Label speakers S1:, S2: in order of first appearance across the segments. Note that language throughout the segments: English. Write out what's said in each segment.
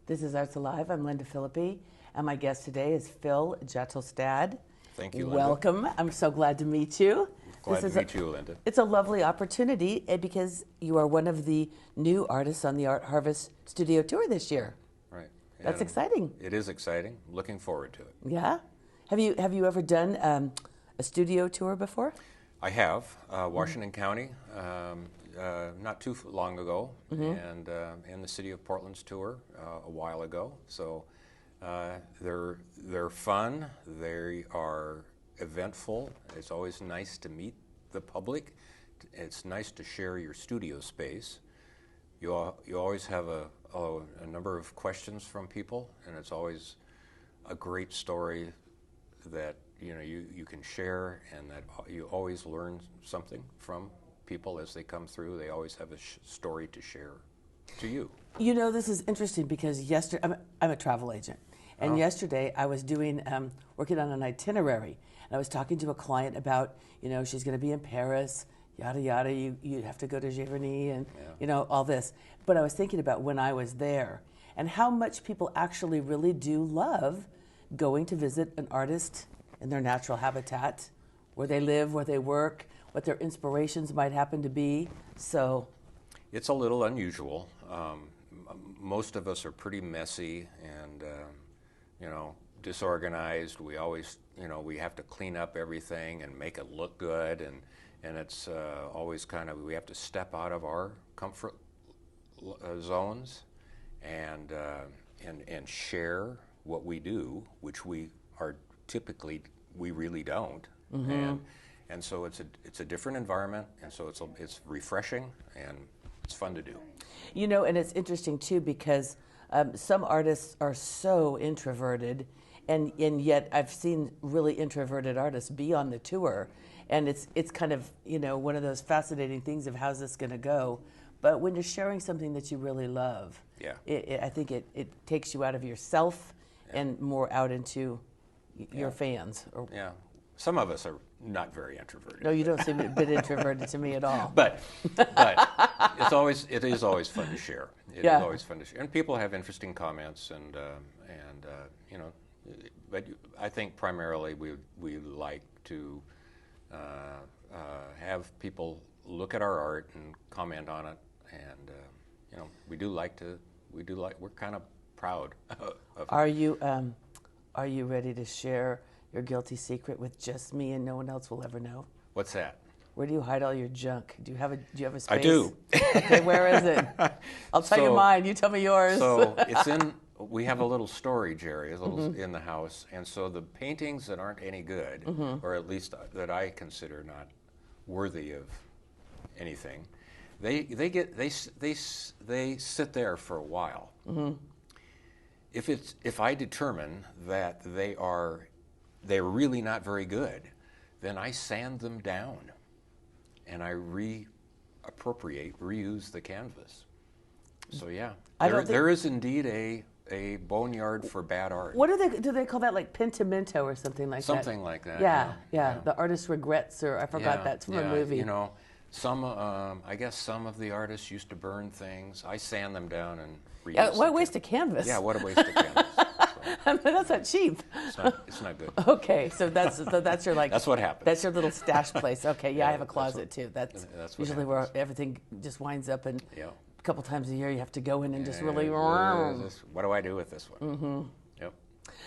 S1: This is Arts Alive. I'm Lynda Phillippi, and my guest today is Phil Juttelstad.
S2: Thank you, Lynda.
S1: Welcome. I'm so glad to meet you.
S2: Glad to meet you, Lynda.
S1: It's a lovely opportunity because you are one of the new artists on the Art Harvest Studio Tour this year.
S2: Right.
S1: That's exciting.
S2: It is exciting. Looking forward to it.
S1: Yeah. Have you ever done a studio tour before?
S2: I have. Washington County, not too long ago, and the City of Portland's tour a while ago. So they're fun. They are eventful. It's always nice to meet the public. It's nice to share your studio space. You always have a number of questions from people, and it's always a great story that you can share, and that you always learn something from people as they come through. They always have a story to share to you.
S1: You know, this is interesting because yesterday, I'm a travel agent, and yesterday I was doing, working on an itinerary, and I was talking to a client about, she's going to be in Paris, yada, yada, you have to go to Giverny and, all this. But I was thinking about when I was there and how much people actually really do love going to visit an artist in their natural habitat, where they live, where they work, what their inspirations might happen to be. So
S2: it's a little unusual. Most of us are pretty messy and disorganized. We always we have to clean up everything and make it look good, and it's always we have to step out of our comfort zones and share what we do, which we are typically we really don't. And so it's a different environment, and so it's refreshing and it's fun to do.
S1: And it's interesting too because some artists are so introverted, and yet I've seen really introverted artists be on the tour, and it's kind of one of those fascinating things of how's this going to go. But when you're sharing something that you really love, I think it takes you out of yourself and more out into your fans.
S2: Some of us are not very introverted.
S1: No, you don't seem a bit introverted to me at all.
S2: But it is always fun to share. It is always fun to share, and people have interesting comments, and but I think primarily we like to have people look at our art and comment on it, and we're kind of proud of it.
S1: Are you ready to share your guilty secret with just me and no one else will ever know?
S2: What's that?
S1: Where do you hide all your junk? Do you have a space?
S2: I do.
S1: Okay, where is it? I'll tell you mine. You tell me yours.
S2: So we have a little storage area in the house, and so the paintings that aren't any good, or at least that I consider not worthy of anything, they sit there for a while. If I determine that they're really not very good, then I sand them down and I reuse the canvas. So there is indeed a boneyard for bad art.
S1: What do they call that, like pentimento or something like that?
S2: Something like that.
S1: Yeah. The artist regrets, or I forgot that's from a movie.
S2: I guess some of the artists used to burn things. I sand them down and reuse them.
S1: What a waste of canvas.
S2: Yeah, what a waste of canvas.
S1: That's not cheap.
S2: It's not good.
S1: Okay, so that's your
S2: That's what happens.
S1: That's your little stash place. Okay, I have a closet too. That's usually where
S2: happens.
S1: Everything just winds up, and a couple times a year you have to go in and just really.
S2: What do I do with this one? Yep.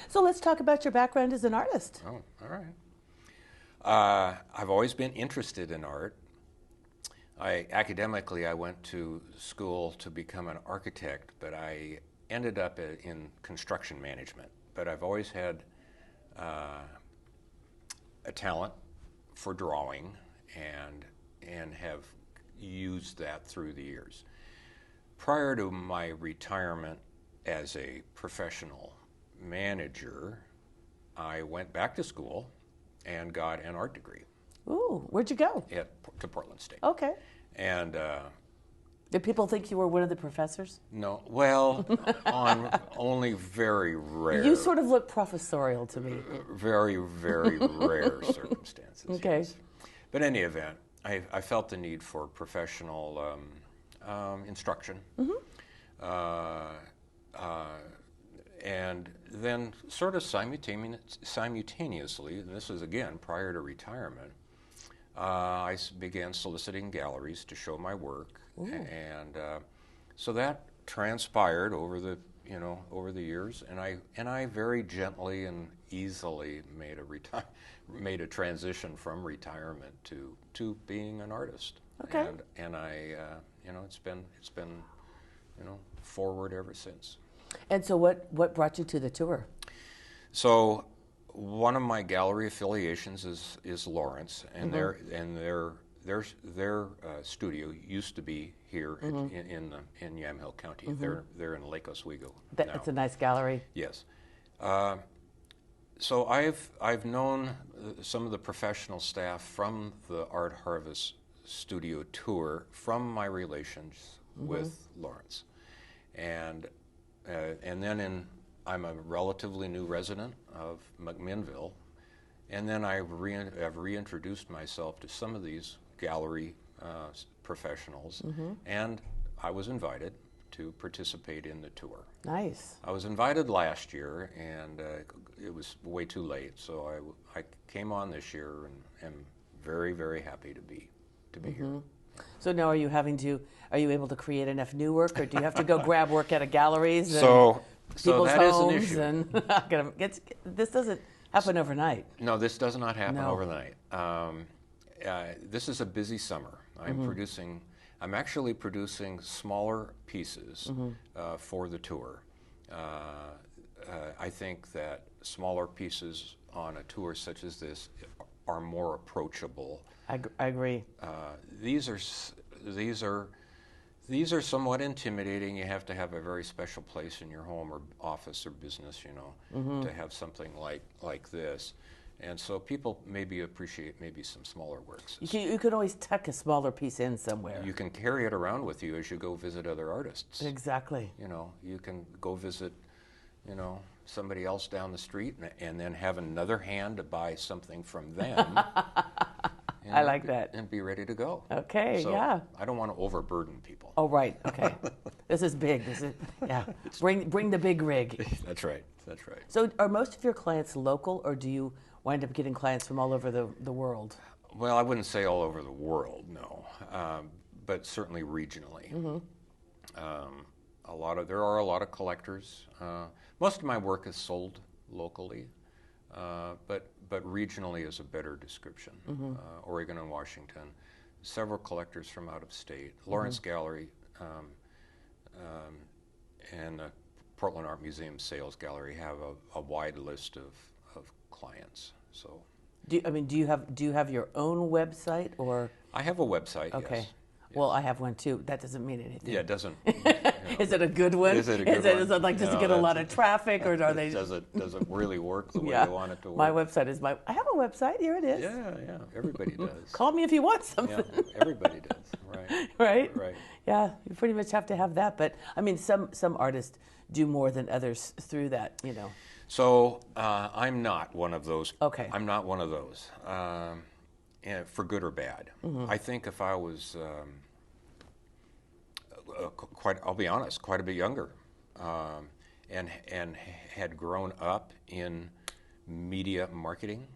S1: So let's talk about your background as an artist.
S2: Oh, all right. I've always been interested in art. Academically, I went to school to become an architect, but I ended up in construction management. But I've always had a talent for drawing and have used that through the years. Prior to my retirement as a professional manager, I went back to school and got an art degree.
S1: Ooh, where'd you go?
S2: To Portland State.
S1: Okay.
S2: And
S1: did people think you were one of the professors?
S2: no, well, on only very rare.
S1: You sort of look professorial to me.
S2: Very, very rare circumstances.
S1: Okay.
S2: Yes. But in any event, I felt the need for professional instruction. And then sort of simultaneously, and this was again prior to retirement, I began soliciting galleries to show my work. Ooh. And so that transpired over the years, and I very gently and easily made a transition from retirement to being an artist.
S1: Okay.
S2: And I it's been forward ever since.
S1: And so what brought you to the tour?
S2: So one of my gallery affiliations is Lawrence, and their studio used to be here in Yamhill County. They're in Lake Oswego.
S1: It's a nice gallery.
S2: Yes. So I've known some of the professional staff from the Art Harvest studio tour from my relations with Lawrence, and then I'm a relatively new resident of McMinnville, and then I've reintroduced myself to some of these gallery professionals, and I was invited to participate in the tour.
S1: Nice.
S2: I was invited last year, and it was way too late, so I came on this year, and am very, very happy to be here.
S1: So now are you able to create enough new work, or do you have to go grab work at a galleries and
S2: so
S1: people's
S2: that is an
S1: homes?
S2: issue.
S1: And this doesn't happen overnight.
S2: No, this does not happen overnight. This is a busy summer. I'm actually producing smaller pieces for the tour. I think that smaller pieces on a tour such as this are more approachable.
S1: I agree.
S2: These are somewhat intimidating. You have to have a very special place in your home or office or business, to have something like this. And so people maybe appreciate some smaller works.
S1: You could always tuck a smaller piece in somewhere.
S2: You can carry it around with you as you go visit other artists.
S1: Exactly.
S2: You can go visit, somebody else down the street and then have another hand to buy something from them.
S1: I like that.
S2: And be ready to go.
S1: Okay,
S2: so
S1: yeah.
S2: I don't want to overburden people.
S1: Oh, right. Okay. This is big. Bring the big rig.
S2: That's right.
S1: So are most of your clients local, or do you wind up getting clients from all over the world?
S2: Well, I wouldn't say all over the world, no, but certainly regionally. There are a lot of collectors. Most of my work is sold locally, but regionally is a better description. Oregon and Washington, several collectors from out of state. Lawrence Gallery and the Portland Art Museum Sales Gallery have a wide list of clients. So,
S1: do you have your own website, or?
S2: I have a website.
S1: Okay.
S2: Yes.
S1: Well, I have one too. That doesn't mean anything.
S2: Yeah, it doesn't.
S1: Is it a good one?
S2: Is it a good one?
S1: Is it like just to get a lot of traffic, or are they?
S2: Does it really work the way you want it to work?
S1: My website is I have a website. Here it is.
S2: Yeah. Everybody does.
S1: Call me if you want something.
S2: Yeah, everybody does.
S1: Right.
S2: Right.
S1: Yeah, you pretty much have to have that. But some artists do more than others through that.
S2: So I'm not one of those.
S1: Okay.
S2: I'm not one of those. For good or bad. I think if I was I'll be honest, quite a bit younger, and had grown up in media marketing,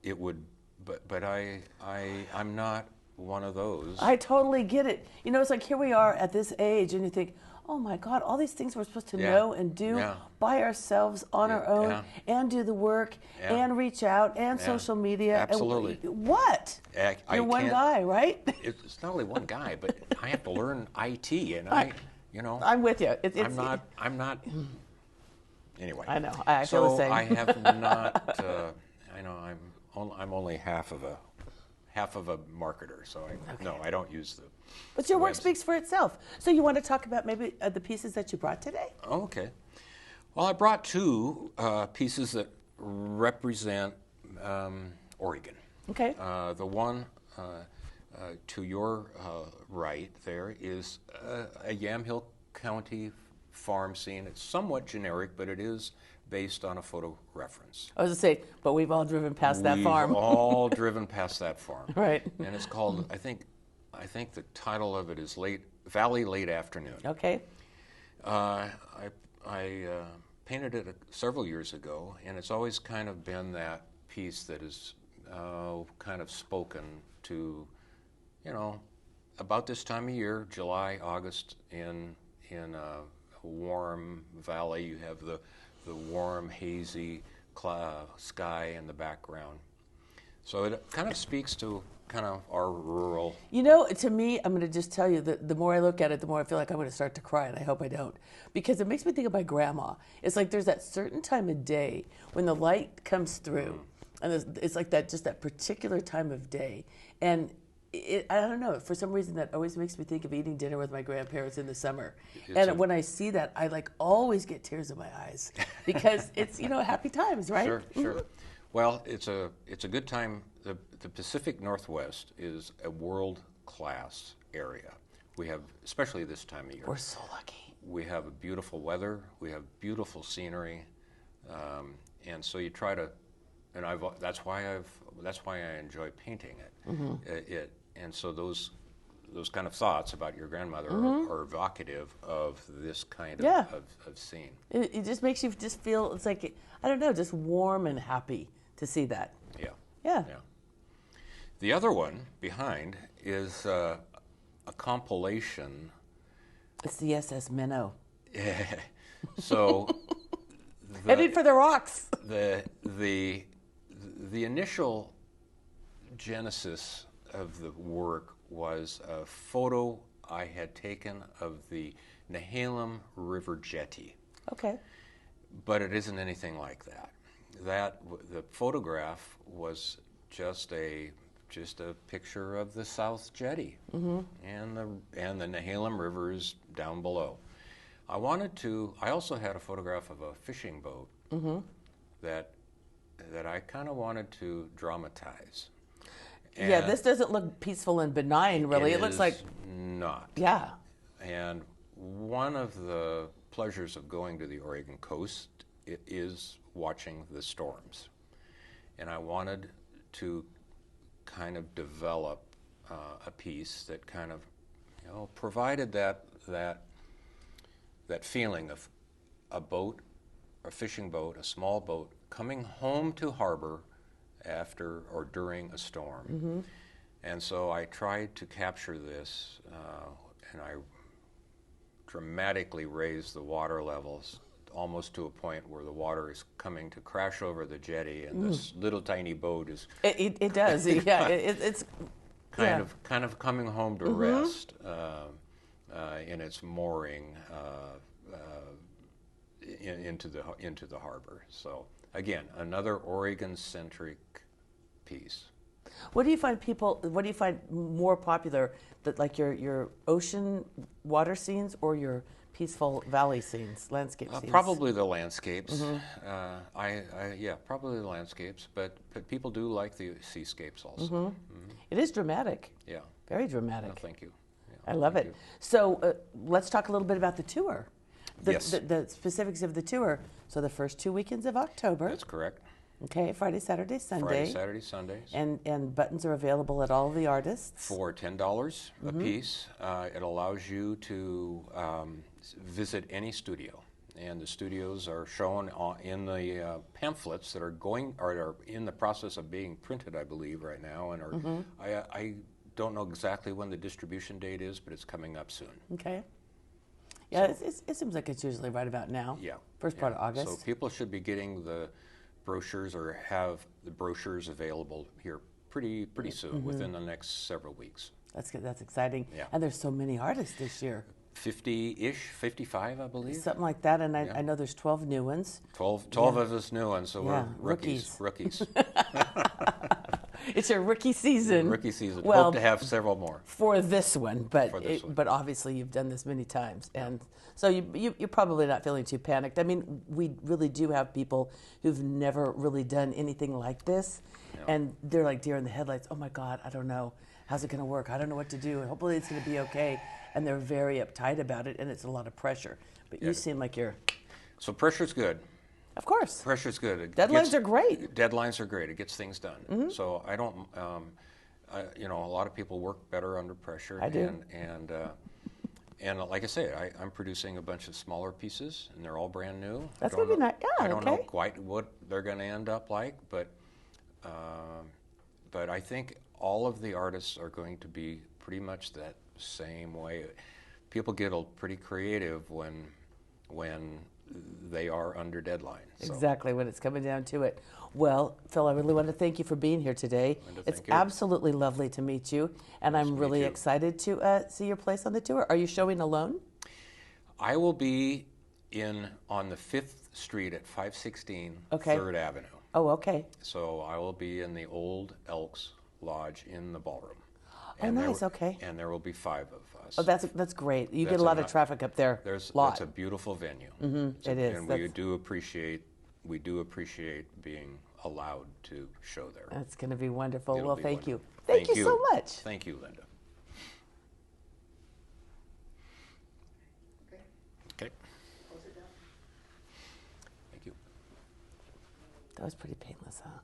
S2: it would. But I'm not one of those.
S1: I totally get it. It's like here we are at this age, and you think, oh my God, all these things we're supposed to know and do by ourselves on our own, and do the work, and reach out, and social media.
S2: Absolutely.
S1: And what? You're one guy, right?
S2: It's not only one guy, but I have to learn IT, and
S1: I'm with you.
S2: I'm not. Anyway.
S1: I know. I feel the same.
S2: So I have not. I'm only half of a marketer, so I don't use the.
S1: But your work speaks for itself. So you want to talk about maybe the pieces that you brought today?
S2: Okay. Well, I brought two pieces that represent Oregon.
S1: Okay.
S2: The one to your right there is a Yamhill County farm scene. It's somewhat generic, but it is based on a photo reference.
S1: I was going to say, but we've all driven past that farm.
S2: We've all driven past that farm.
S1: Right.
S2: And it's called, I think the title of it is Valley Late Afternoon.
S1: Okay.
S2: I painted it several years ago, and it's always kind of been that piece that is kind of spoken to, about this time of year, July, August, in a warm valley. You have the warm, hazy sky in the background. So it kind of speaks to kind of our rural.
S1: To me, I'm going to just tell you that the more I look at it, the more I feel like I'm going to start to cry, and I hope I don't. Because it makes me think of my grandma. It's like there's that certain time of day when the light comes through, and it's like that particular time of day. And I don't know, for some reason that always makes me think of eating dinner with my grandparents in the summer. When I see that, I always get tears in my eyes because it's, happy times, right?
S2: Sure, sure. Well, it's a good time. The Pacific Northwest is a world-class area. We have, especially this time of year.
S1: We're so lucky.
S2: We have beautiful weather. We have beautiful scenery, and so you try to. And that's why I enjoy painting it. And so those kind of thoughts about your grandmother are evocative of this kind of scene.
S1: It just makes you just feel, it's like, I don't know, just warm and happy to see that. Yeah.
S2: The other one behind is a compilation.
S1: It's the SS Minnow.
S2: So
S1: headed for the rocks.
S2: The initial genesis of the work was a photo I had taken of the Nehalem River jetty.
S1: Okay.
S2: But it isn't anything like that. The photograph was just a picture of the South Jetty, and the Nehalem River is down below. I also had a photograph of a fishing boat that I kind of wanted to dramatize. And
S1: this doesn't look peaceful and benign, really. It looks like
S2: not.
S1: Yeah.
S2: And one of the pleasures of going to the Oregon coast is watching the storms. And I wanted to kind of develop a piece that kind of, provided that feeling of a boat, a fishing boat, a small boat, coming home to harbor after or during a storm. And so I tried to capture this, and I dramatically raised the water levels almost to a point where the water is coming to crash over the jetty, and this little tiny boat is...
S1: It does, yeah. It's
S2: kind of coming home to rest in its mooring into the harbor. So again, another Oregon-centric piece.
S1: What do you find more popular, that like your ocean water scenes or your peaceful valley scenes, landscape scenes?
S2: Probably the landscapes. Probably the landscapes, but people do like the seascapes also.
S1: It is dramatic.
S2: Yeah.
S1: Very dramatic.
S2: No, thank you. Yeah,
S1: I love it.
S2: you.
S1: So let's talk a little bit about the tour.
S2: Yes.
S1: The specifics of the tour. So the first 2 weekends of October.
S2: That's correct.
S1: Okay, Friday, Saturday, Sunday.
S2: Friday, Saturday, Sundays.
S1: And buttons are available at all of the artists.
S2: For $10 a piece. It allows you to visit any studio. And the studios are shown in the pamphlets that are in the process of being printed, I believe, right now. And I don't know exactly when the distribution date is, but it's coming up soon.
S1: Okay. Yeah, so, it seems like it's usually right about now.
S2: Yeah.
S1: First part of August.
S2: So people should be getting the brochures or have the brochures available here pretty soon, within the next several weeks.
S1: That's good. That's exciting.
S2: Yeah.
S1: And there's so many artists this year.
S2: 50-ish, 55, I believe.
S1: Something like that, and I know there's 12 new ones.
S2: 12 of us new ones, so we're rookies.
S1: It's your rookie season.
S2: Rookie season.
S1: Well,
S2: hope to have several more.
S1: For this one, but
S2: For this one.
S1: but obviously you've done this many times, and so you're probably not feeling too panicked. I mean, we really do have people who've never really done anything like this, and they're like deer in the headlights. Oh my God, I don't know. How's it going to work? I don't know what to do. Hopefully it's going to be okay. And they're very uptight about it, and it's a lot of pressure. But you seem like you're...
S2: So pressure's good.
S1: Of course.
S2: Pressure's good.
S1: Deadlines are great.
S2: Deadlines are great. It gets things done. So I don't, you know, a lot of people work better under pressure.
S1: I do.
S2: And like I say, I'm producing a bunch of smaller pieces, and they're all brand new.
S1: That's going to be nice. Yeah,
S2: I don't know quite what they're going to end up like, but I think all of the artists are going to be pretty much that same way. People get pretty creative when they are under deadline. So.
S1: Exactly, when it's coming down to it. Well, Phil, I really want to thank you for being here today.
S2: Lynda,
S1: it's absolutely lovely to meet you, and I'm really excited to see your place on the tour. Are you showing alone?
S2: I will be on the 5th Street at 516 3rd Avenue.
S1: Oh, okay.
S2: So I will be in the Old Elks Lodge in the ballroom.
S1: Oh, nice. Okay.
S2: And there will be 5 of us.
S1: Oh, that's great. You get a lot of traffic up there.
S2: It's a beautiful venue.
S1: It is.
S2: And we do appreciate being allowed to show there.
S1: That's going to be wonderful. Well, thank you.
S2: Thank
S1: you so much.
S2: Thank you, Lynda. Okay. Thank you.
S1: That was pretty painless, huh?